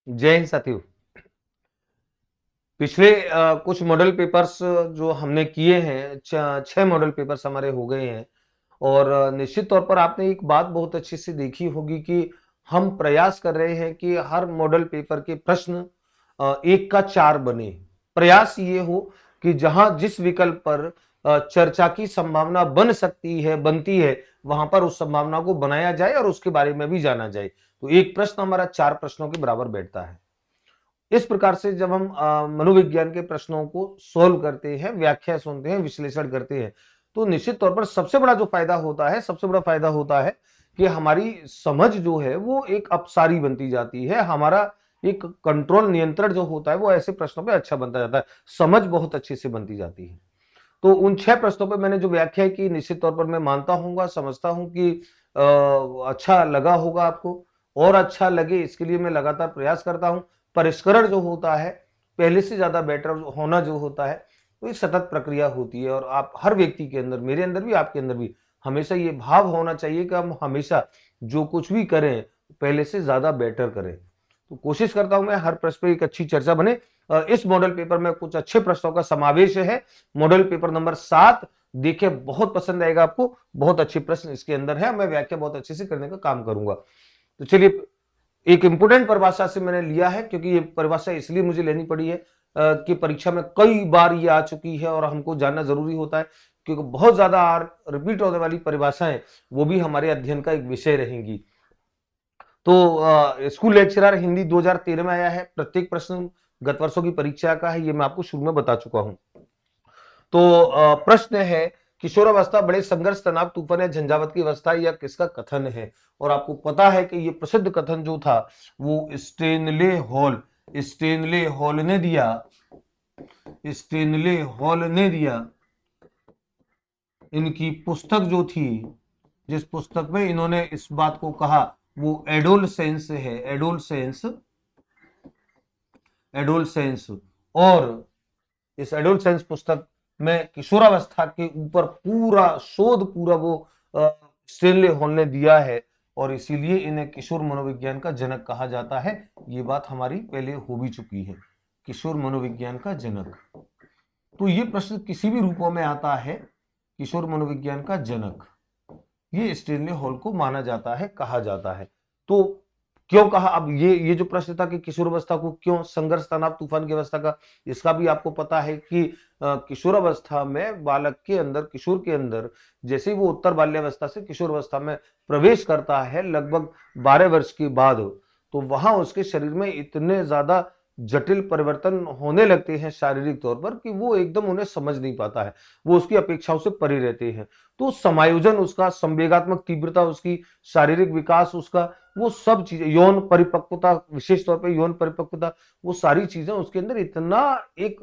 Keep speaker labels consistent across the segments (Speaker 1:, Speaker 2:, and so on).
Speaker 1: जय हिंद साथियों। पिछले कुछ मॉडल पेपर्स जो हमने किए हैं, 6 मॉडल पेपर्स हमारे हो गए हैं और निश्चित तौर पर आपने एक बात बहुत अच्छे से देखी होगी कि हम प्रयास कर रहे हैं कि हर मॉडल पेपर के प्रश्न एक का 4 बने। प्रयास ये हो कि जहां जिस विकल्प पर चर्चा की संभावना बन सकती है, बनती है, वहां पर उस संभावना को बनाया जाए और उसके बारे में भी जाना जाए। तो एक प्रश्न हमारा 4 प्रश्नों के बराबर बैठता है। इस प्रकार से जब हम मनोविज्ञान के प्रश्नों को सॉल्व करते हैं, व्याख्या सुनते हैं, विश्लेषण करते हैं, तो निश्चित तौर पर सबसे बड़ा जो फायदा होता है, सबसे बड़ा फायदा होता है कि हमारी समझ जो है वो एक अपसारी बनती जाती है। हमारा एक कंट्रोल नियंत्रण जो होता है वो ऐसे प्रश्नों पे अच्छा बनता जाता है। समझ बहुत अच्छे से बनती जाती है। तो उन 6 प्रश्नों पे मैंने जो व्याख्या की, निश्चित तौर पर मैं मानता हूँगा, समझता हूँ कि अच्छा लगा होगा आपको और अच्छा लगे इसके लिए मैं लगातार प्रयास करता हूँ। परिष्करण जो होता है, पहले से ज़्यादा बेटर होना जो होता है, वो एक सतत प्रक्रिया होती है और आप हर व्यक्ति के अंदर, मेरे अंदर भी, आपके अंदर भी, हमेशा ये भाव होना चाहिए कि हम हमेशा जो कुछ भी करें, पहले से ज़्यादा बेटर करें। तो कोशिश करता हूँ मैं हर प्रश्न पे एक अच्छी चर्चा बने। इस मॉडल पेपर में कुछ अच्छे प्रश्नों का समावेश है। मॉडल पेपर नंबर 7 देखिए, बहुत पसंद आएगा आपको। बहुत अच्छे प्रश्न इसके अंदर है। मैं व्याख्या बहुत अच्छे से करने का काम करूंगा। तो चलिए, एक इंपोर्टेंट परिभाषा से मैंने लिया है क्योंकि ये परिभाषा इसलिए मुझे लेनी पड़ी है कि परीक्षा में कई बार ये आ चुकी है और हमको जानना जरूरी होता है क्योंकि बहुत ज्यादा रिपीट होने वाली परिभाषाएं वो भी हमारे अध्ययन का एक विषय रहेंगी। तो स्कूल लेक्चरर हिंदी 2013 में आया है। प्रत्येक प्रश्न गत वर्षों की परीक्षा का है, ये मैं आपको शुरू में बता चुका हूं। तो प्रश्न है, किशोरावस्था बड़े संघर्ष, तनाव, तूफान या झंझावत की अवस्था, यह किसका कथन है? और आपको पता है कि ये प्रसिद्ध कथन जो था वो स्टेनले हॉल ने दिया। स्टेनले हॉल ने दिया। इनकी पुस्तक जो थी, जिस पुस्तक में इन्होंने इस बात को कहा, वो एडोलसेंस है। एडोलसेंस। और इस एडोलसेंस पुस्तक में किशोरावस्था के ऊपर पूरा शोध, पूरा वो स्टेनले हॉल ने दिया है और इसीलिए इन्हें किशोर मनोविज्ञान का जनक कहा जाता है। ये बात हमारी पहले हो भी चुकी है, किशोर मनोविज्ञान का जनक। तो ये प्रश्न किसी भी रूपों में आता है, किशोर मनोविज्ञान का जनक, ये स्टेनले हॉल को माना जाता है, कहा जाता है। तो क्यों कहा? अब ये जो प्रश्न था कि किशोरावस्था को क्यों संघर्ष, तनाव, तूफान की अवस्था का, इसका भी आपको पता है कि किशोरावस्था में बालक के अंदर, किशोर के अंदर, जैसे ही वो उत्तर बाल्यावस्था से किशोरावस्था में प्रवेश करता है लगभग 12 वर्ष के बाद, तो वहां उसके शरीर में इतने ज्यादा जटिल परिवर्तन होने लगते हैं शारीरिक तौर पर कि वो एकदम उन्हें समझ नहीं पाता है। वो उसकी अपेक्षाओं से परे रहते हैं। तो समायोजन उसका, संवेगात्मक तीव्रता उसकी, शारीरिक विकास उसका, वो सब चीजें, यौन परिपक्वता, विशेष तौर पे यौन परिपक्वता, वो सारी चीजें उसके अंदर इतना एक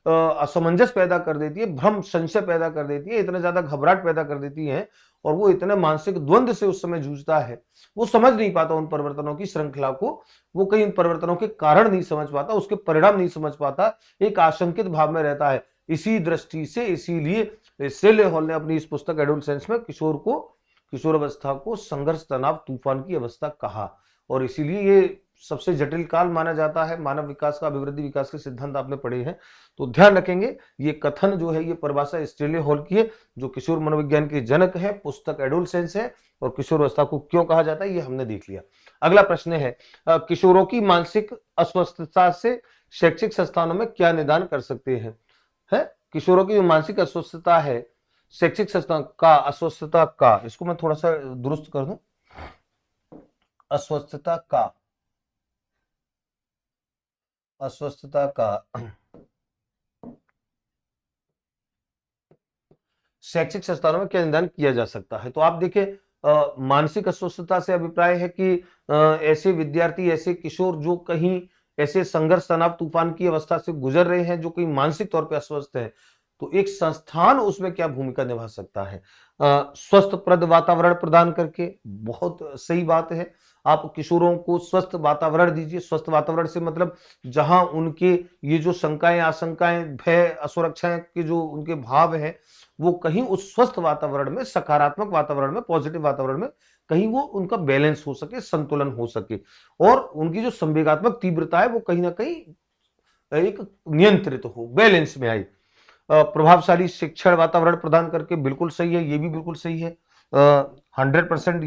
Speaker 1: असमंजस पैदा कर देती है, भ्रम संशय पैदा कर देती है, इतना ज्यादा घबराहट पैदा कर देती है और वो इतने मानसिक द्वंद से उस समय जूझता है। वो समझ नहीं पाता उन परिवर्तनों की श्रृंखला को, वो कई उन परिवर्तनों के कारण नहीं समझ पाता, उसके परिणाम नहीं समझ पाता, एक आशंकित भाव में रहता है। इसी दृष्टि से, इसीलिए स्टेनले हॉल ने अपनी इस पुस्तक एडोलसेंस में किशोर अवस्था को संघर्ष, तनाव, तूफान की अवस्था कहा और इसीलिए ये सबसे जटिल काल माना जाता है। मानव विकास का, अभिवृद्धि विकास के सिद्धांत आपने पढ़े हैं तो ध्यान रखेंगे। ये कथन जो है, ये परिभाषा स्टेनले हॉल की है, जो किशोर मनोविज्ञान के जनक है। पुस्तक एडोलसेंस है और किशोर अवस्था को क्यों कहा जाता है ये हमने देख लिया। अगला प्रश्न है, किशोरों की मानसिक अस्वस्थता से शैक्षिक संस्थानों में क्या निदान कर सकते हैं? है किशोरों की जो मानसिक अस्वस्थता है, शैक्षिक संस्थान का अस्वस्थता का, इसको मैं थोड़ा सा दुरुस्त कर दूं, अस्वस्थता का, अस्वस्थता का शैक्षिक संस्थानों में क्या निदान किया जा सकता है? तो आप देखिए, मानसिक अस्वस्थता से अभिप्राय है कि ऐसे विद्यार्थी, ऐसे किशोर जो कहीं ऐसे संघर्ष, तनाव, तूफान की अवस्था से गुजर रहे हैं, जो कहीं मानसिक तौर पे अस्वस्थ है, तो एक संस्थान उसमें क्या भूमिका निभा सकता है? स्वस्थ प्रद वातावरण प्रदान करके, बहुत सही बात है। आप किशोरों को स्वस्थ वातावरण दीजिए। स्वस्थ वातावरण से मतलब जहां उनके ये जो शंकाएं, आशंकाएं, भय, असुरक्षाएं के जो उनके भाव हैं, वो कहीं उस स्वस्थ वातावरण में, सकारात्मक वातावरण में, पॉजिटिव वातावरण में कहीं वो उनका बैलेंस हो सके, संतुलन हो सके और उनकी जो संवेगात्मक तीव्रता है वो कहीं ना कहीं एक नियंत्रित हो, बैलेंस में आए। प्रभावशाली शिक्षण वातावरण प्रदान करके, बिल्कुल सही है, ये भी बिल्कुल सही है। 100%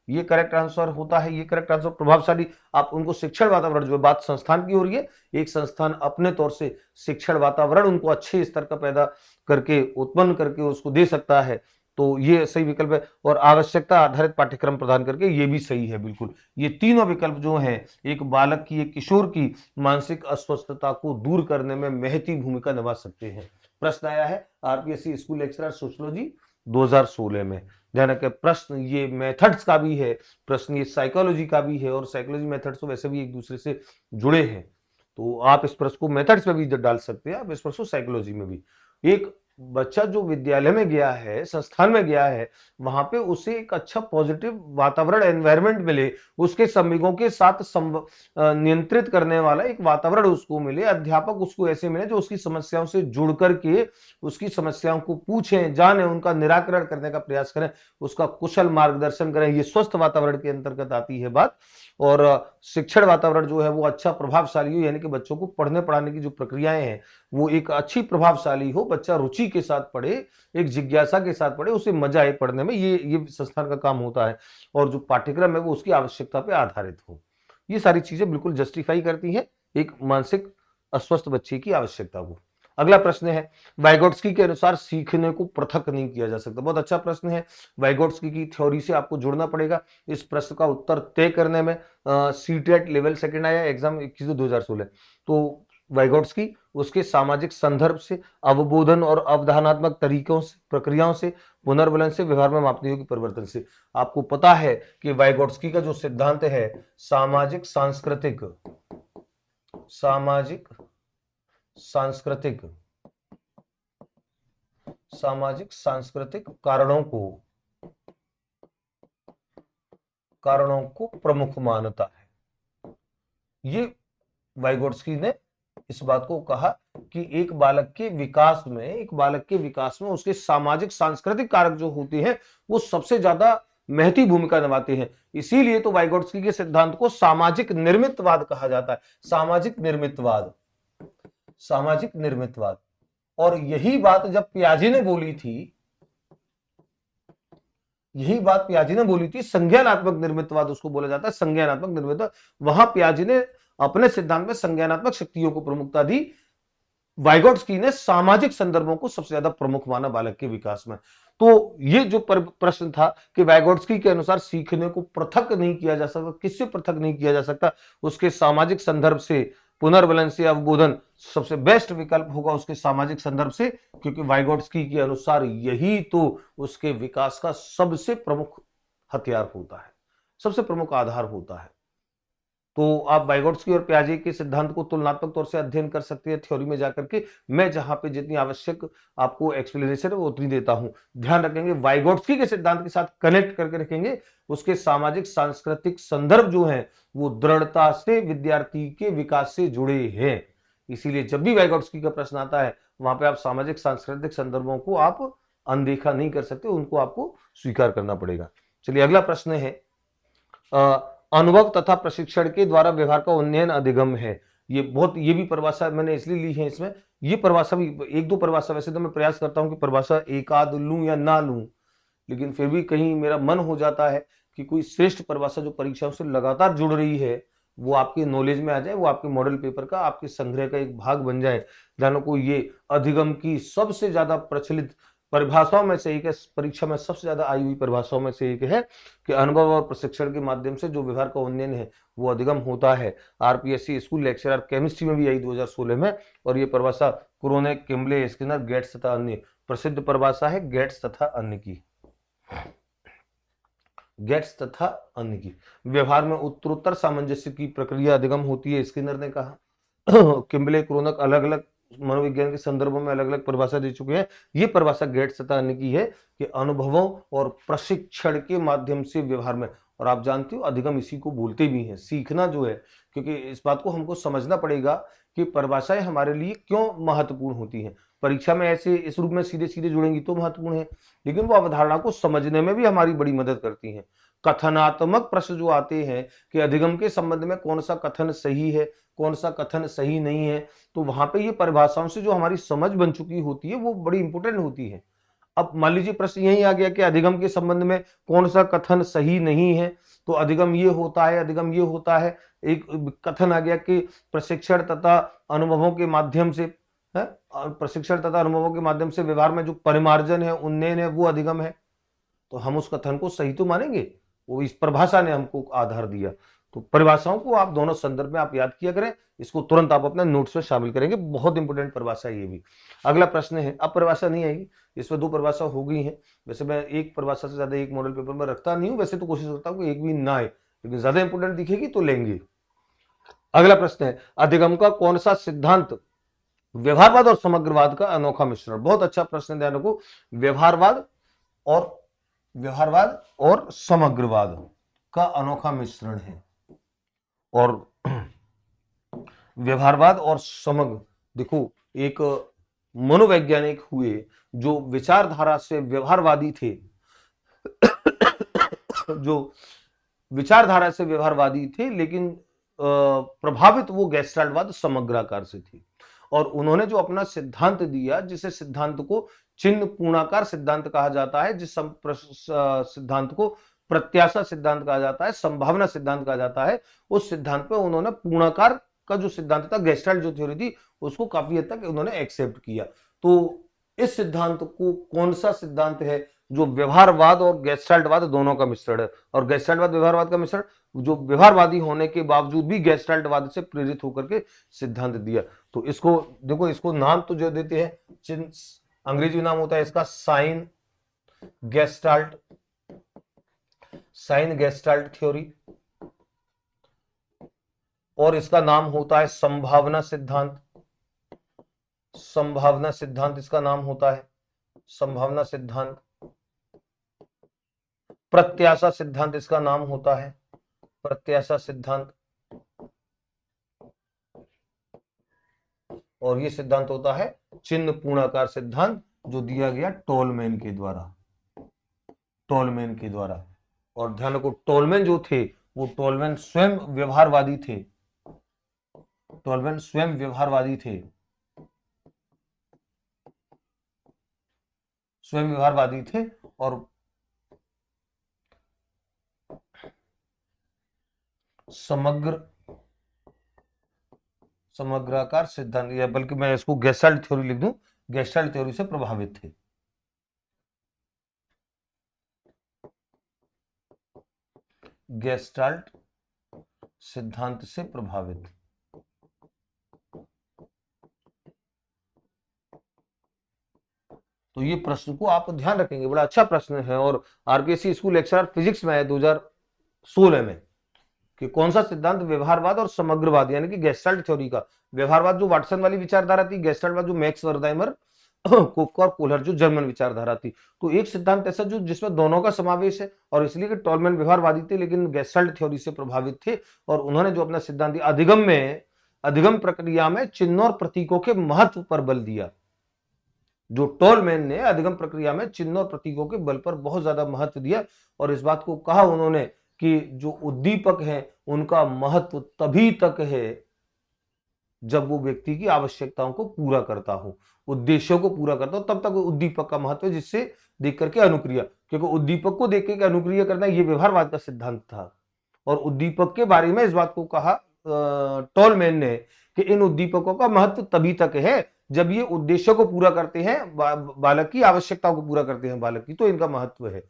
Speaker 1: ये करेक्ट आंसर होता है, ये करेक्ट आंसर। प्रभावशाली, आप उनको शिक्षण वातावरण, जो बात संस्थान की हो रही है, एक संस्थान अपने तौर से शिक्षण वातावरण उनको अच्छे स्तर का पैदा करके, उत्पन्न करके उसको दे सकता है, तो ये सही विकल्प है। और आवश्यकता आधारित पाठ्यक्रम प्रदान करके, ये भी सही है बिल्कुल। ये तीनों विकल्प जो हैं, एक बालक की, एक किशोर की मानसिक अस्वस्थता को दूर करने में महती भूमिका निभा सकते हैं। प्रश्न आया है आरपीएससी स्कूल लेक्चरर सोशियोलॉजी 2016 में। ध्यान रखें, प्रश्न ये मेथड्स का भी है, प्रश्न ये साइकोलॉजी का भी है, और साइकोलॉजी मेथड्स तो वैसे भी एक दूसरे से जुड़े हैं, तो आप इस प्रश्न को मेथड्स में भी डाल सकते हैं, आप इस प्रश्न को साइकोलॉजी में भी। एक बच्चा जो विद्यालय में गया है, संस्थान में गया है, वहां पे उसे एक अच्छा पॉजिटिव वातावरण, एनवायरनमेंट मिले, उसके संवेगों के साथ नियंत्रित करने वाला एक वातावरण उसको मिले, अध्यापक उसको ऐसे मिले जो उसकी समस्याओं से जुड़ करके उसकी समस्याओं को पूछें, जाने, उनका निराकरण करने का प्रयास करें, उसका कुशल मार्गदर्शन करें, ये स्वस्थ वातावरण के अंतर्गत आती है बात। और शिक्षण वातावरण जो है वो अच्छा प्रभावशाली हो, यानी कि बच्चों को पढ़ने पढ़ाने की जो प्रक्रियाएं हैं वो एक अच्छी प्रभावशाली हो, बच्चा रुचि के साथ पढ़े, एक जिज्ञासा के साथ पढ़े, उसे मजा आए पढ़ने में, ये संस्थान का काम होता है। और जो पाठ्यक्रम है वो उसकी आवश्यकता पे आधारित हो। ये सारी चीजें बिल्कुल जस्टिफाई करती हैं एक मानसिक अस्वस्थ बच्चे की आवश्यकता को। अगला प्रश्न है, वाइगोट्स्की के अनुसार सीखने को पृथक नहीं किया जा सकता। बहुत अच्छा प्रश्न है। वाइगोट्स्की की थ्योरी से आपको जुड़ना पड़ेगा। इस प्रश्न का उत्तर तय करने में सीटेट लेवल सेकंड आया एग्जाम 21/2016। तो वाइगोट्स्की उसके सामाजिक संदर्भ से, अवबोधन और अवधारणात्मक तरीकों से, प्रक्रियाओं से, पुनर्वलन से, व्यवहार में मापने योग्य परिवर्तन से। आपको पता है कि वाइगोट्स्की का जो सिद्धांत है सामाजिक सांस्कृतिक सामाजिक सांस्कृतिक सामाजिक सांस्कृतिक कारणों को प्रमुख मानता है। ये वाइगोट्स्की ने इस बात को कहा कि एक बालक के विकास में उसके सामाजिक सांस्कृतिक कारक जो होते हैं वो सबसे ज्यादा महती भूमिका निभाते हैं। इसीलिए तो वाइगोट्स्की के सिद्धांत को सामाजिक निर्मितवाद कहा जाता है। सामाजिक निर्मितवाद। और यही बात जब पियाजे ने बोली थी, संज्ञानात्मक निर्मितवाद उसको बोला जाता है, संज्ञानात्मक निर्मितवाद। वहां पियाजे ने अपने सिद्धांत में संज्ञानात्मक शक्तियों को प्रमुखता दी, वाइगोट्स्की ने सामाजिक संदर्भों को सबसे ज्यादा प्रमुख माना बालक के विकास में। तो ये जो प्रश्न था कि वाइगोट्स्की के अनुसार सीखने को पृथक नहीं किया जा सकता, किससे पृथक नहीं किया जा सकता? उसके सामाजिक संदर्भ से, पुनर्वलन से, अवबोधन, सबसे बेस्ट विकल्प होगा उसके सामाजिक संदर्भ से, क्योंकि वाइगोट्स्की के अनुसार यही तो उसके विकास का सबसे प्रमुख हथियार होता है, सबसे प्रमुख आधार होता है। तो आप वाइगोट्स्की और पियाजे के सिद्धांत को तुलनात्मक तौर से अध्ययन कर सकते हैं थ्योरी में जाकर के। मैं जहां पे जितनी आवश्यक आपको एक्सप्लेनेशन है वो उतनी देता हूं। ध्यान रखेंगे वाइगोट्स्की के सिद्धांत के साथ कनेक्ट करके रखेंगे, उसके सामाजिक सांस्कृतिक संदर्भ जो है वो दृढ़ता से विद्यार्थी के विकास से जुड़े हैं। इसीलिए जब भी वाइगोट्स्की का प्रश्न आता है वहां पे आप सामाजिक सांस्कृतिक संदर्भों को आप अनदेखा नहीं कर सकते, उनको आपको स्वीकार करना पड़ेगा। चलिए अगला प्रश्न है, अनुभव तथा प्रशिक्षण के द्वारा व्यवहार का उन्नयन अधिगम है। ये भी परिभाषा मैंने इसलिए ली है। इसमें ये परिभाषा भी, एक दो परिभाषा, वैसे तो मैं प्रयास करता हूं कि परिभाषा एक आध लूं या ना लूं, लेकिन फिर भी कहीं मेरा मन हो जाता है कि कोई श्रेष्ठ परिभाषा जो परीक्षाओं से लगातार जुड़ रही है वो आपके नॉलेज में आ जाए, वो आपके मॉडल पेपर का, आपके संग्रह का एक भाग बन जाए। ध्यान को, ये अधिगम की सबसे ज्यादा प्रचलित परिभाषाओं में से एक है, परीक्षा में सबसे ज्यादा आई हुई परिभाषाओं में से एक है कि अनुभव और प्रशिक्षण के माध्यम से जो व्यवहार का उन्नयन है वो अधिगम होता है। आरपीएससी स्कूल लेक्चरर केमिस्ट्री में भी आई 2016 में, और ये परिभाषा क्रोनेक, किम्बले, स्किनर, गेट्स तथा अन्य, प्रसिद्ध परिभाषा है गेट्स तथा अन्य की। व्यवहार में उत्तरोत्तर सामंजस्य की प्रक्रिया अधिगम होती है, स्किनर ने कहा। किम्बले, क्रोनेक अलग अलग मनोविज्ञान के संदर्भों में अलग अलग परिभाषा दे चुके हैं। ये परिभाषा गेट्स तथा अन्य की है कि अनुभवों और प्रशिक्षण के माध्यम से व्यवहार में, और आप जानते हो अधिगम इसी को बोलते भी हैं, सीखना जो है, क्योंकि इस बात को हमको समझना पड़ेगा कि परिभाषाएं हमारे लिए क्यों महत्वपूर्ण होती हैं। परीक्षा में ऐसे इस रूप में सीधे सीधे जुड़ेंगी तो महत्वपूर्ण है, लेकिन वो अवधारणा को समझने में भी हमारी बड़ी मदद करती हैं। कथनात्मक प्रश्न जो आते हैं कि अधिगम के संबंध में कौन सा कथन सही है, कौन सा कथन सही नहीं है, तो वहां पे ये परिभाषाओं से जो हमारी समझ बन चुकी होती है वो बड़ी इंपॉर्टेंट होती है। अब मान लीजिए प्रश्न यही आ गया कि अधिगम के संबंध में कौन सा कथन सही नहीं है, तो अधिगम ये होता है, अधिगम ये होता है। एक कथन आ गया कि प्रशिक्षण तथा अनुभवों के माध्यम से है, प्रशिक्षण तथा अनुभवों के माध्यम से व्यवहार में जो परिमार्जन है, उन्नयन है, वो अधिगम है। तो हम उस कथन को सही तो मानेंगे, वो इस परिभाषा ने हमको आधार दिया। तो परिभाषाओं को आप दोनों संदर्भ में आप याद किया करें, इसको तुरंत आप अपने नोट्स में शामिल करेंगे, बहुत इंपॉर्टेंट परिभाषा है ये भी। अगला प्रश्न है, अब परिभाषा नहीं आएगी, इसमें 2 परिभाषा हो गई है। वैसे मैं एक परिभाषा से ज्यादा एक मॉडल पेपर में रखता नहीं हूं, वैसे तो कोशिश करता हूं कि एक भी ना आए, लेकिन ज्यादा इंपॉर्टेंट दिखेगी तो लेंगे। अगला प्रश्न है, अधिगम का कौन सा सिद्धांत व्यवहारवाद और समग्रवाद का अनोखा मिश्रण? बहुत अच्छा प्रश्न, ध्यान रखो। और व्यवहारवाद और समग्रवाद का अनोखा मिश्रण है। और व्यवहारवाद और समग्र, देखो एक मनोवैज्ञानिक हुए जो विचारधारा से व्यवहारवादी थे जो विचारधारा से व्यवहारवादी थे, लेकिन प्रभावित वो गैस्टाल्टवाद समग्राकार से थे। और उन्होंने जो अपना सिद्धांत दिया, जिसे सिद्धांत को चिन्ह पूर्णाकार सिद्धांत कहा जाता है, जिस सिद्धांत को प्रत्याशा सिद्धांत कहा जाता है, संभावना सिद्धांत कहा जाता है, उस सिद्धांत पे उन्होंने पूर्णाकार का जो सिद्धांत था, गेस्टाल्ट जो थ्योरी थी, उसको काफी हद तक उन्होंने एक्सेप्ट किया। तो इस सिद्धांत को कौन सा सिद्धांत है जो व्यवहारवाद और गेस्टाल्टवाद दोनों का मिश्रण है? और गेस्टाल्टवाद व्यवहारवाद का मिश्रण, जो व्यवहारवादी होने के बावजूद भी गेस्टाल्टवाद से प्रेरित होकर के सिद्धांत दिया। तो इसको देखो, इसको नाम तो जो देते हैं, चिन्ह अंग्रेजी नाम होता है इसका साइन गेस्टाल्ट थ्योरी, और इसका नाम होता है संभावना सिद्धांत इसका नाम होता है संभावना सिद्धांत। प्रत्याशा सिद्धांत इसका नाम होता है प्रत्याशा सिद्धांत, और ये सिद्धांत होता है चिन्ह पूर्णाकार सिद्धांत, जो दिया गया टोलमैन के द्वारा। और ध्यान रखो, टोलमैन जो थे वो टोलमैन स्वयं व्यवहारवादी थे, और समग्राकार सिद्धांत, या बल्कि मैं इसको गेस्टाल्ट थ्योरी लिख दूं, गेस्टाल्ट थ्योरी से प्रभावित थे। गेस्टाल्ट सिद्धांत से प्रभावित। तो ये प्रश्न को आप ध्यान रखेंगे, बड़ा अच्छा प्रश्न है, और आरकेसी स्कूल लेक्चरर फिजिक्स में है 2016 में, कि कौन सा सिद्धांत व्यवहारवाद और समग्रवाद, यानी कि गेस्टाल्ट थ्योरी का, व्यवहारवाद जो वाटसन वाली विचारधारा थी, गेस्टाल्टवाद जो मैक्स वर्दाइमर कोफका और कोहलर जो जर्मन विचारधारा थी। तो एक सिद्धांत ऐसा जो जिसमें दोनों का समावेश है, और इसलिए कि टोलमैन व्यवहारवादी थे लेकिन गेस्टाल्ट थ्योरी से प्रभावित थे, और उन्होंने जो अपना सिद्धांत दिया, अधिगम प्रक्रिया में चिन्ह और प्रतीकों के महत्व पर बल दिया। जो टोलमैन ने अधिगम प्रक्रिया में चिन्ह और प्रतीकों के बल पर बहुत ज्यादा महत्व दिया, और इस बात को कहा उन्होंने कि जो उद्दीपक है उनका महत्व तभी तक है जब वो व्यक्ति की आवश्यकताओं को पूरा करता हो, उद्देश्यों को पूरा करता हो, तब तक उद्दीपक का महत्व है, जिससे देख करके अनुक्रिया, क्योंकि उद्दीपक को देख करके अनुक्रिया करना ये व्यवहारवाद का सिद्धांत था। और उद्दीपक के बारे में इस बात को कहा टोलमैन ने कि इन उद्दीपकों का महत्व तभी तक है जब ये उद्देश्यों को पूरा करते हैं, बालक की आवश्यकताओं को पूरा करते हैं बालक की, तो इनका महत्व है।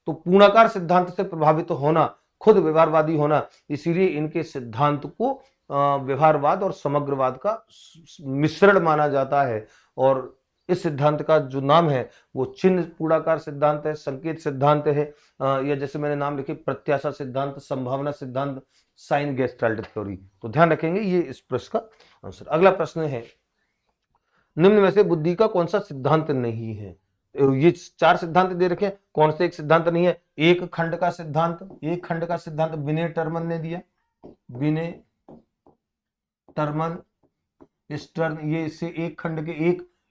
Speaker 1: तो पूर्णाकार सिद्धांत से प्रभावित होना, खुद व्यवहारवादी होना, इसीलिए इनके सिद्धांत को व्यवहारवाद और समग्रवाद का मिश्रण माना जाता है। और इस सिद्धांत का जो नाम है वो चिन्ह पूर्णाकार सिद्धांत है, संकेत सिद्धांत है, या जैसे मैंने नाम लिखे प्रत्याशा सिद्धांत, संभावना सिद्धांत, साइन गेस्टाल्ट थ्योरी। तो ध्यान रखेंगे ये इस प्रश्न का आंसर। अगला प्रश्न है, निम्न में से बुद्धि का कौन सा सिद्धांत नहीं है? ये 4 सिद्धांत दे रखे हैं, कौन से एक सिद्धांत नहीं है? एक खंड का सिद्धांत विनय टर्मन ने दिया, विनय टर्मन स्टर्न, ये इससे एक खंड के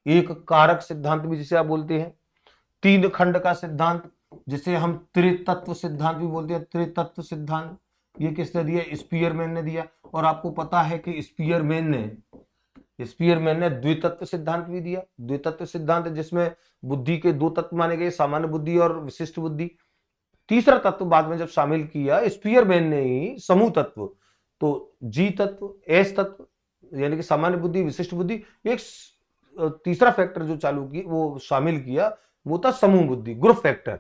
Speaker 1: एक कारक सिद्धांत भी जिसे आप बोलते हैं। 3 खंड का सिद्धांत, जिसे हम त्रितत्व सिद्धांत भी बोलते हैं, त्रितत्व सिद्धांत, ये किसने दिया? स्पीयरमैन ने दिया। और आपको पता है कि स्पीयरमैन ने द्वितत्व सिद्धांत भी दिया। द्वितत्व सिद्धांत जिसमें बुद्धि के दो तत्व माने गए, सामान्य बुद्धि और विशिष्ट बुद्धि। तीसरा तत्व बाद में जब शामिल किया स्पीयरमैन ने ही, समूह तत्व, तो जी तत्व, एस तत्व, यानी कि सामान्य बुद्धि, विशिष्ट बुद्धि, एक तीसरा फैक्टर जो चालू की वो शामिल किया, वो था समूह बुद्धि, ग्रुप फैक्टर।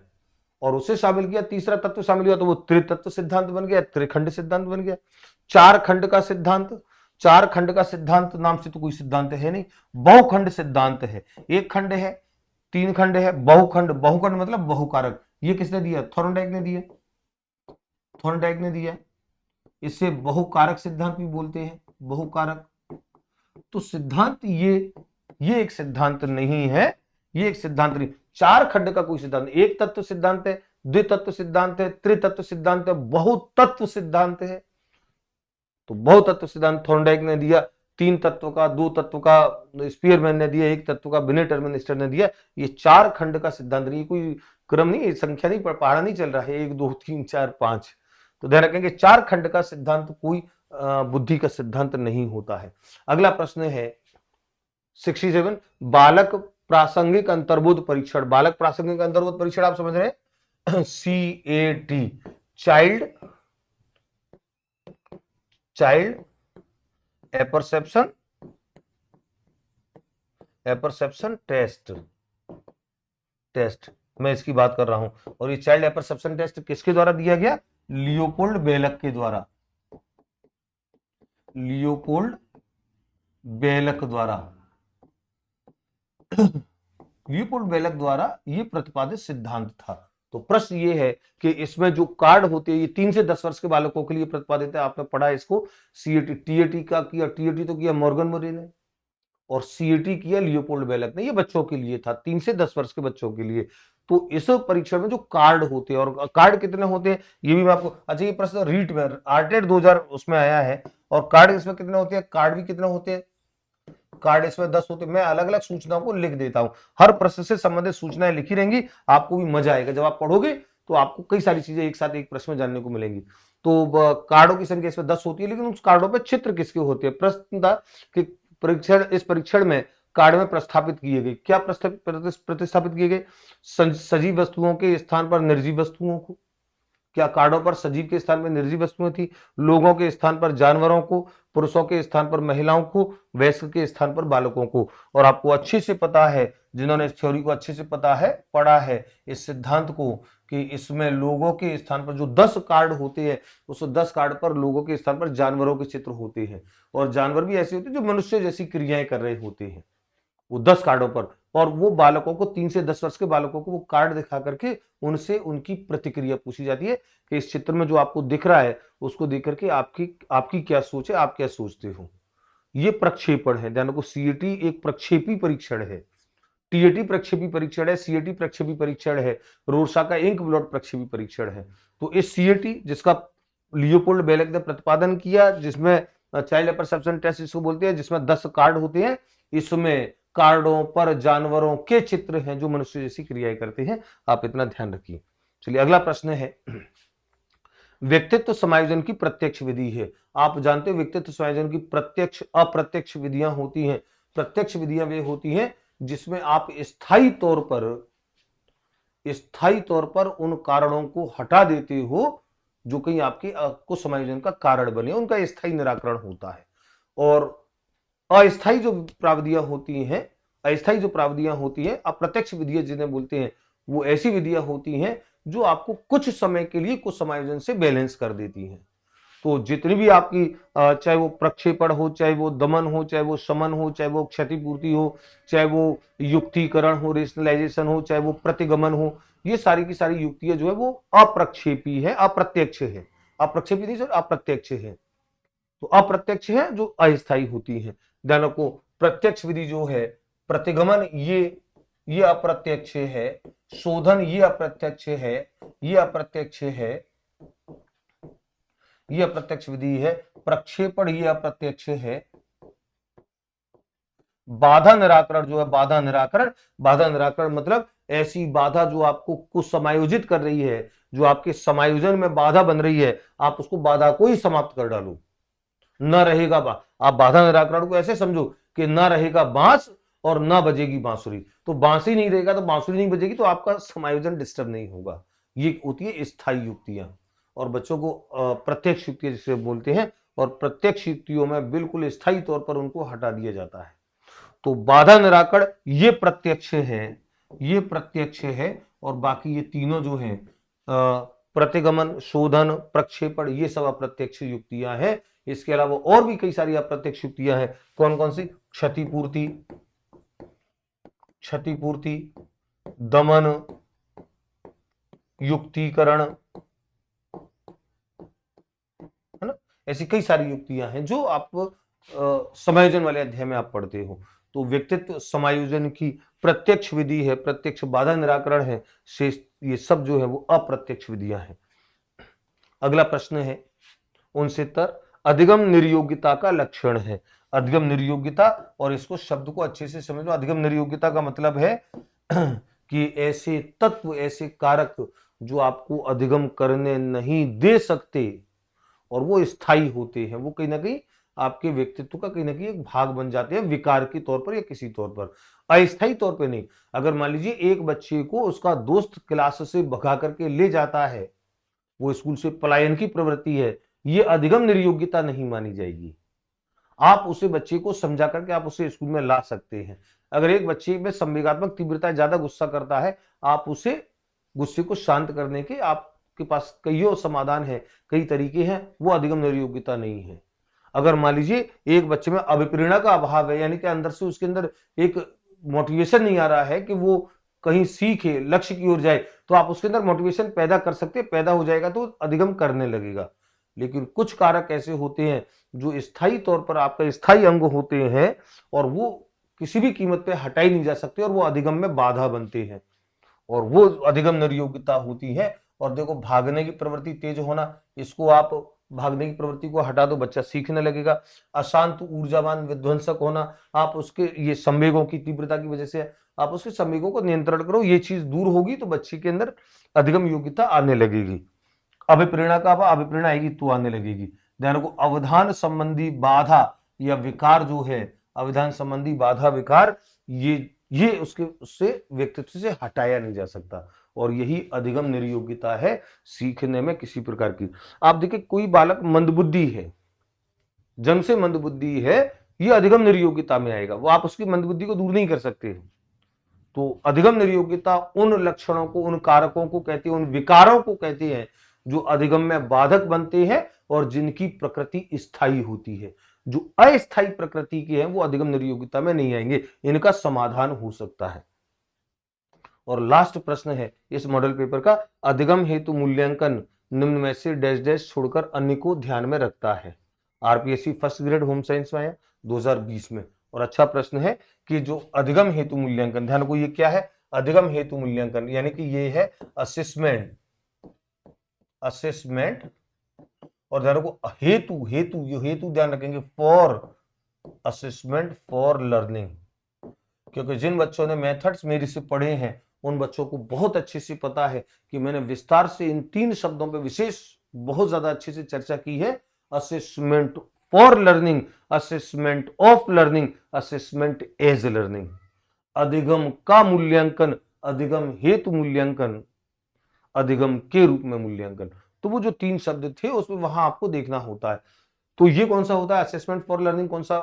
Speaker 1: और उसे शामिल किया, तीसरा तत्व शामिल किया, तो वो त्रितत्व सिद्धांत बन गया, त्रिखंड सिद्धांत बन गया। चार खंड का सिद्धांत, चार खंड का सिद्धांत नाम से तो कोई सिद्धांत है नहीं, बहुखंड सिद्धांत है। एक खंड है, तीन खंड है, बहुखंड, बहुखंड मतलब बहुकारक। ये किसने दिया? थॉर्नडाइक ने दिया, थॉर्नडाइक ने दिया। इसे बहुकारक सिद्धांत भी बोलते हैं, बहुकारक। तो सिद्धांत ये एक सिद्धांत नहीं है, ये एक सिद्धांत नहीं, चार खंड का कोई सिद्धांत, एक तत्व सिद्धांत है, द्वितत्व सिद्धांत है, त्रितत्व सिद्धांत है, बहुतत्व सिद्धांत है। तो बहुतत्व सिद्धांत थॉर्नडाइक ने दिया, तीन तत्व का, दो तत्व का स्पीयरमैन ने दिया, एक तत्व का बिने टर्मिनिस्टर ने दिया। ये चार खंड का सिद्धांत नहीं, कोई क्रम नहीं, संख्या नहीं, पढ़ा नहीं चल रहा है 1 2 3 4 5। तो ध्यान रखेंगे चार खंड का सिद्धांत कोई बुद्धि का सिद्धांत नहीं होता है। अगला प्रश्न है 67, बालक प्रासंगिक अंतर्बोध परीक्षण। बालक प्रासंगिक अंतर्बोध परीक्षण आप समझ रहे हैं, CAT, चाइल्ड एपरसेप्शन टेस्ट मैं इसकी बात कर रहा हूं। और ये चाइल्ड एपरसेप्शन टेस्ट किसके द्वारा दिया गया? लियोपोल्ड बेलक के द्वारा, लियोपोल्ड बेलक द्वारा, लियोपोल्ड बेलक द्वारा ये प्रतिपादित सिद्धांत था। तो प्रश्न ये है कि इसमें जो कार्ड होते हैं ये 3 से 10 वर्ष के बालकों के लिए प्रतिपादित है। आपने पढ़ा इसको, सीएटी, टीएटी का किया, टीएटी तो किया मॉर्गन मोरे ने, और सीएटी किया लियोपोल्ड बेलक ने। ये बच्चों के लिए था, 3 से 10 वर्ष के बच्चों के लिए। तो इस परीक्षण में जो कार्ड होते हैं, और कार्ड कितने होते हैं ये भी मैं आपको, अच्छा ये प्रश्न रीट में आर्टेड 2000 उसमें आया है, और कार्ड इसमें कितने होते हैं, कार्ड भी कितने होते हैं, कार्ड इसमें 10 होते हैं। मैं अलग अलग सूचनाओं को लिख देता हूं, हर प्रश्न से संबंधित सूचनाएं लिखी रहेंगी, आपको भी मजा आएगा जब आप पढ़ोगे, तो आपको कई सारी चीजें एक साथ एक प्रश्न में जानने को मिलेंगी। तो कार्डों की संख्या इसमें 10 होती है, लेकिन उस कार्डों पर चित्र किसके होते हैं? प्रश्न था कि परीक्षण, इस परीक्षण में कार्ड में प्रस्थापित किए गए, क्या प्रतिस्थापित किए गए? सजीव वस्तुओं के स्थान पर निर्जीव वस्तुओं को। क्या कार्डों पर सजीव के स्थान पर निर्जीव वस्तुएं थी? लोगों के स्थान पर जानवरों को, पुरुषों के स्थान पर महिलाओं को, वयस्क के स्थान पर बालकों को। और आपको अच्छे से पता है, जिन्होंने इस थ्योरी को अच्छे से पता है, पढ़ा है इस सिद्धांत को, कि इसमें लोगों के स्थान पर जो 10 कार्ड होते हैं, उस 10 कार्ड पर लोगों के स्थान पर जानवरों के चित्र होते हैं। और जानवर भी ऐसे होते हैं जो मनुष्य जैसी क्रियाएं कर रहे होते हैं, वो 10 कार्डों पर। और वो बालकों को, 3 से 10 वर्ष के बालकों को वो कार्ड दिखा करके उनसे उनकी प्रतिक्रिया पूछी जाती है कि इस चित्र में जो आपको दिख रहा है उसको देख करके आपकी क्या सोच है, आप क्या सोचते हो। ये प्रक्षेपण है, ध्यान रखो, सीएटी एक प्रक्षेपी परीक्षण है, टीएटी प्रक्षेपी परीक्षण है, सीएटी प्रक्षेपी परीक्षण है, रोरसा का इंक ब्लॉट प्रक्षेपी परीक्षण है। तो इस सीएटी जिसका लियोपोल्ड बेलक ने प्रतिपादन किया, जिसमें चाइल्ड परसेप्शन टेस्ट इसको बोलते हैं, जिसमें 10 कार्ड होते हैं, इसमें कार्डों पर जानवरों के चित्र हैं जो मनुष्य जैसी क्रियाएं करते हैं, आप इतना ध्यान रखिए। चलिए अगला प्रश्न है, व्यक्तित्व समायोजन की प्रत्यक्ष विधि है। आप जानते हो व्यक्तित्व समायोजन की प्रत्यक्ष अप्रत्यक्ष विधियां होती हैं। प्रत्यक्ष विधियां वे होती हैं जिसमें आप स्थायी तौर पर उन कारणों को हटा देते हो जो कहीं आपके को समायोजन का कारण बने, उनका स्थायी निराकरण होता है। और अस्थायी जो प्राविधियां होती हैं, अप्रत्यक्ष विधियां जिन्हें बोलते हैं, वो ऐसी विधियां होती हैं जो आपको कुछ समय के लिए कुछ समायोजन से बैलेंस कर देती हैं। तो जितनी भी आपकी चाहे वो प्रक्षेपण हो, चाहे वो दमन हो, चाहे वो शमन हो, चाहे वो क्षतिपूर्ति हो, चाहे वो युक्तिकरण हो, रेशनलाइजेशन हो, चाहे वो प्रतिगमन हो, ये सारी की सारी युक्तियां जो है वो अप्रक्षेपी है, अप्रत्यक्ष है। अप्रक्षेपी नहीं सर, अप्रत्यक्ष है। तो अप्रत्यक्ष है जो अस्थायी होती है। ध्यान रखो, प्रत्यक्ष विधि जो है, प्रतिगमन ये अप्रत्यक्ष है, शोधन ये अप्रत्यक्ष है, ये अप्रत्यक्ष है, ये अप्रत्यक्ष विधि है, प्रक्षेपण ये अप्रत्यक्ष है, बाधा निराकरण जो है, बाधा निराकरण मतलब ऐसी बाधा जो आपको कुछ समायोजित कर रही है, जो आपके समायोजन में बाधा बन रही है, आप उसको बाधा को ही समाप्त कर डालो। न रहेगा आप बाधा निराकरण को ऐसे समझो कि ना रहेगा बांस और ना बजेगी बांसुरी। तो बांस ही नहीं रहेगा तो बांसुरी नहीं बजेगी, तो आपका समायोजन डिस्टर्ब नहीं होगा। ये होती है स्थायी युक्तियां। और बच्चों को प्रत्यक्ष युक्तियां जिसे बोलते हैं, और प्रत्यक्ष युक्तियों में बिल्कुल स्थायी तौर पर उनको हटा दिया जाता है। तो बाधा निराकरण ये प्रत्यक्ष है, ये प्रत्यक्ष है। और बाकी ये तीनों जो हैं, प्रतिगमन, शोधन, प्रक्षेपण, ये सब अप्रत्यक्ष युक्तियां हैं। इसके अलावा और भी कई सारी अप्रत्यक्ष युक्तियां हैं। कौन कौन सी? क्षतिपूर्ति, क्षतिपूर्ति, दमन, युक्तिकरण, है ना। ऐसी कई सारी युक्तियां हैं जो आप समायोजन वाले अध्याय में आप पढ़ते हो। तो व्यक्तित्व समायोजन की प्रत्यक्ष विधि है, प्रत्यक्ष बाधा निराकरण है, शेष ये सब जो है वो अप्रत्यक्ष विधियां हैं। अगला प्रश्न है 69, अधिगम निर्योग्यता का लक्षण है। अधिगम निर्योग्यता, और इसको शब्द को अच्छे से समझो। अधिगम निर्योग्यता का मतलब है कि ऐसे तत्व, ऐसे कारक जो आपको अधिगम करने नहीं दे सकते और वो स्थायी होते हैं, वो कहीं ना कहीं आपके व्यक्तित्व का कहीं ना कहीं एक भाग बन जाते हैं, विकार के तौर पर या किसी तौर पर, अस्थायी तौर पर नहीं। अगर मान लीजिए एक बच्चे को उसका दोस्त क्लास से भगा करके ले जाता है, वो स्कूल से पलायन की प्रवृत्ति है, ये अधिगम निर्योग्यता नहीं मानी जाएगी। आप उसे बच्चे को समझा करके आप उसे स्कूल में ला सकते हैं। अगर एक बच्चे में संवेगात्मक तीव्रता ज्यादा गुस्सा करता है, आप उसे गुस्से को शांत करने के आपके पास कईयों समाधान है, कई तरीके हैं, वो अधिगम निर्योग्यता नहीं है। अगर मान लीजिए एक बच्चे में अभिप्रेरणा का अभाव है, यानी कि अंदर से उसके अंदर एक मोटिवेशन नहीं आ रहा है कि वो कहीं सीखे, लक्ष्य की ओर जाए, तो आप उसके अंदर मोटिवेशन पैदा कर सकते हैं। पैदा हो जाएगा तो अधिगम करने लगेगा। लेकिन कुछ कारक ऐसे होते हैं जो स्थायी तौर पर आपका स्थायी अंग होते हैं और वो किसी भी कीमत पे हटाई नहीं जा सकते और वो अधिगम में बाधा बनते हैं, और वो अधिगम निर्योग्यता होती है। और देखो, भागने की प्रवृत्ति तेज होना, इसको आप भागने की प्रवृत्ति को हटा दो, बच्चा सीखने लगेगा। अशांत ऊर्जावान विध्वंसक होना, आप उसके ये संवेगों की तीव्रता की वजह से आप उसके संवेगों को नियंत्रण करो, ये चीज दूर होगी तो बच्चे के अंदर अधिगम योग्यता आने लगेगी। अभिप्रेरणा का अभिप्रेरणा आएगी तो आने लगेगी। ध्यान रखो, अवधान संबंधी बाधा या विकार जो है, अवधान संबंधी बाधा विकार, ये उससे व्यक्तित्व से हटाया नहीं जा सकता, और यही अधिगम निर्योग्यता है सीखने में किसी प्रकार की। आप देखिए, कोई बालक मंदबुद्धि है, जन्म से मंदबुद्धि है, ये अधिगम निर्योग्यता में आएगा। वो आप उसकी मंदबुद्धि को दूर नहीं कर सकते। तो अधिगम निर्योग्यता उन लक्षणों को, उन कारकों को कहते हैं, उन विकारों को कहते हैं जो अधिगम में बाधक बनते हैं और जिनकी प्रकृति स्थायी होती है। जो अस्थायी प्रकृति के हैं वो अधिगम निर्योग्यता में नहीं आएंगे, इनका समाधान हो सकता है। और लास्ट प्रश्न है इस मॉडल पेपर का, अधिगम हेतु मूल्यांकन निम्न में से डैश डैश छोड़कर अन्य को ध्यान में रखता है। RPSC first grade home science में आया 2020 में। और अच्छा प्रश्न है कि जो अधिगम हेतु मूल्यांकन, ध्यान को, ये क्या है? अधिगम हेतु मूल्यांकन, यानी कि ये है असेसमेंट, असेसमेंट। और ध्यान को हेतु, हेतु, ये हेतु ध्यान रखेंगे, फॉर असेसमेंट फॉर लर्निंग। क्योंकि जिन बच्चों ने मेथड्स मेरे से पढ़े हैं उन बच्चों को बहुत अच्छे से पता है कि मैंने विस्तार से इन 3 शब्दों पे विशेष बहुत ज्यादा अच्छे से चर्चा की है। Assessment for learning, assessment of learning, assessment as learning. अधिगम का मूल्यांकन, अधिगम हेतु मूल्यांकन, अधिगम के रूप में मूल्यांकन। तो वो जो 3 शब्द थे उसमें वहां आपको देखना होता है। तो ये कौन सा होता है असेसमेंट फॉर लर्निंग? कौन सा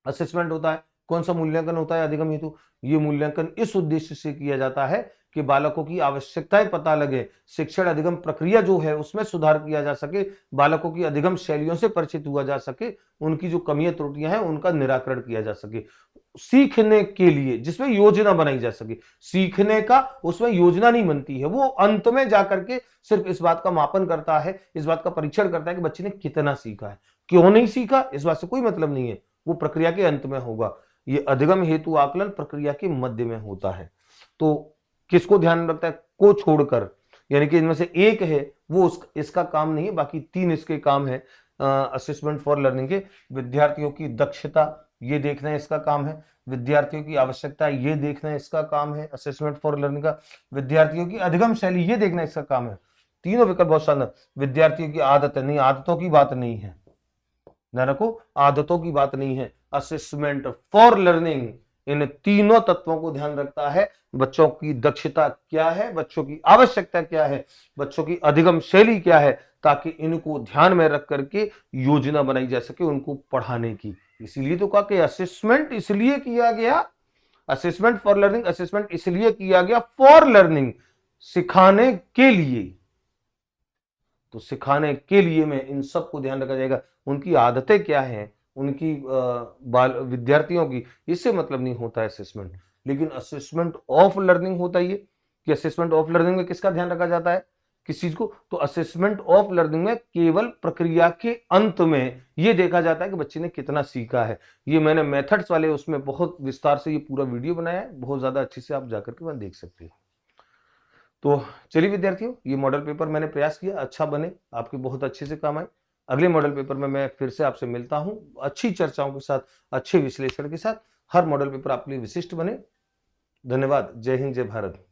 Speaker 1: असेसमेंट होता है? कौन सा मूल्यांकन होता है अधिगम हेतु? ये मूल्यांकन इस उद्देश्य से किया जाता है कि बालकों की आवश्यकताएं पता लगे, शिक्षण अधिगम प्रक्रिया जो है उसमें सुधार किया जा सके, बालकों की अधिगम शैलियों से परिचित हुआ जा सके, उनकी जो कमियां त्रुटियां हैं उनका निराकरण किया जा सके, सीखने के लिए जिसमें योजना बनाई जा सके। सीखने का उसमें योजना नहीं बनती है, वो अंत में जाकर के सिर्फ इस बात का मापन करता है, इस बात का परीक्षण करता है कि बच्चे ने कितना सीखा है, क्यों नहीं सीखा इस बात से कोई मतलब नहीं है, वो प्रक्रिया के अंत में होगा। ये अधिगम हेतु आकलन प्रक्रिया के मध्य में होता है। तो किसको ध्यान रखता है? को छोड़कर, यानी कि इनमें से एक है वो इसका काम नहीं है, बाकी 3 इसके काम है। असेसमेंट फॉर लर्निंग के विद्यार्थियों की दक्षता, ये देखना इसका काम है। विद्यार्थियों की आवश्यकता ये देखना इसका काम है। असेसमेंट फॉर लर्निंग का विद्यार्थियों की अधिगम शैली ये देखना इसका काम है। तीनों विकल्प बहुत शानदार। विद्यार्थियों की आदत नहीं, आदतों की बात नहीं है, ध्यान रखो, आदतों की बात नहीं है। असेसमेंट फॉर लर्निंग इन तीनों तत्वों को ध्यान रखता है। बच्चों की दक्षता क्या है, बच्चों की आवश्यकता क्या है, बच्चों की अधिगम शैली क्या है, ताकि इनको ध्यान में रख करके योजना बनाई जा सके उनको पढ़ाने की। इसीलिए तो कहा कि असेसमेंट इसलिए किया गया, असेसमेंट फॉर लर्निंग, असेसमेंट इसलिए किया गया फॉर लर्निंग, सिखाने के लिए। तो सिखाने के लिए में इन सब को ध्यान रखा जाएगा। उनकी आदतें क्या हैं, उनकी बाल विद्यार्थियों की, इससे मतलब नहीं होता है असेसमेंट। लेकिन असेसमेंट ऑफ लर्निंग होता है ये, कि असेसमेंट ऑफ लर्निंग में किसका ध्यान रखा जाता है, किस चीज को, तो असेसमेंट ऑफ लर्निंग में केवल प्रक्रिया के अंत में ये देखा जाता है कि बच्चे ने कितना सीखा है। ये मैंने मेथड्स वाले उसमें बहुत विस्तार से ये पूरा वीडियो बनाया है, बहुत ज्यादा अच्छे से आप जाकर के वहां देख सकते हैं। तो चलिए विद्यार्थियों, ये मॉडल पेपर मैंने प्रयास किया अच्छा बने, आपके बहुत अच्छे से काम आए। अगले मॉडल पेपर में मैं फिर से आपसे मिलता हूं, अच्छी चर्चाओं के साथ, अच्छे विश्लेषण के साथ। हर मॉडल पेपर आपके लिए विशिष्ट बने। धन्यवाद। जय हिंद, जय भारत।